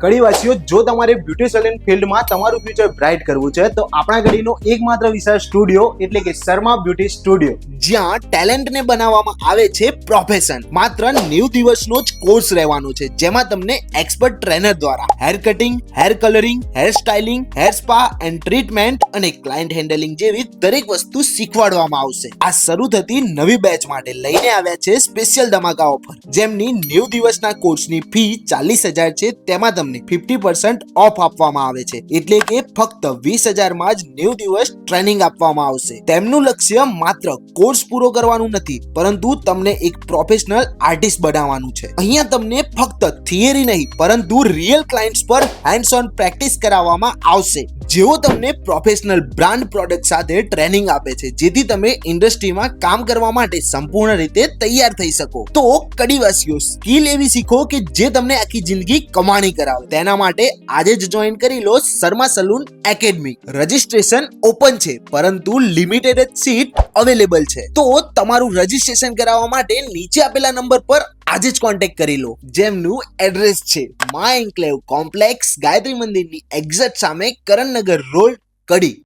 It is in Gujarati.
કડીવાસીઓ, જો તમારે બ્યુટી સલૂન ફિલ્ડમાં તમારું ફ્યુચર બ્રાઇટ કરવું છે તો આપણા કડીનો એકમાત્ર વિશાળ સ્ટુડિયો એટલે કે શર્મા બ્યુટી સ્ટુડિયો, જ્યાં ટેલેન્ટને બનાવવામાં આવે છે પ્રોફેશન. માત્ર 90 દિવસનો જ કોર્સ રહેવાનો છે, જેમાં તમને એક્સપર્ટ ટ્રેનર દ્વારા hair cutting, hair colouring, hair styling, hair spa and treatment અને ક્લાયન્ટ હેન્ડલિંગ જેવી દરેક વસ્તુ શીખવાડવામાં આવશે. આ શરૂ થતી નવી બેચ માટે લઈને આવ્યા છે સ્પેશિયલ ધમાકા ઓફર, જેમની 90 દિવસના કોર્સની ફી 40,000 છે, તેમાં તમને 50% ઓફ આપવામાં આવે છે. એટલે કે ફક્ત 20,000 માં જ 90 દિવસ ટ્રેનિંગ આપવામાં આવશે. તેમનું લક્ષ્ય માત્ર કોર્સ પૂરો કરવાનું નથી, પરંતુ તમને એક પ્રોફેશનલ આર્ટિસ્ટ બનાવવાનું છે. અહીંયા તમને ફક્ત થિયરી નહીં, પરંતુ રિયલ ક્લાયન્ટ્સ પર હેન્ડ્સ ઓન પ્રેક્ટિસ કરાવવામાં આવશે, જેઓ તમને પ્રોફેશનલ બ્રાન્ડ પ્રોડક્ટ સાથે ટ્રેનિંગ આપે છે, જેથી તમે ઇન્ડસ્ટ્રીમાં કામ કરવા માટે સંપૂર્ણ રીતે તૈયાર થઈ શકો. તો કડીવાસીઓ, સ્કિલ એવી શીખો કે જે તમને આખી જિંદગી કમાણી કરાવે. તેના માટે આજે જ જોઈન કરી લો Sharma salon academy. Registration open છે, પરંતુ લિમિટેડ જ સીટ અવેલેબલ છે. તો તમારું રજિસ્ટ્રેશન કરાવવા માટે નીચે આપેલા નંબર પર આજે જ કોન્ટેક્ટ કરી લો, જેમનું એડ્રેસ છે મા એન્ક્લેવ કોમ્પ્લેક્સ, ગાયત્રી મંદિરની એક્ઝેક્ટ સામે, કરણનગર રોડ, કડી.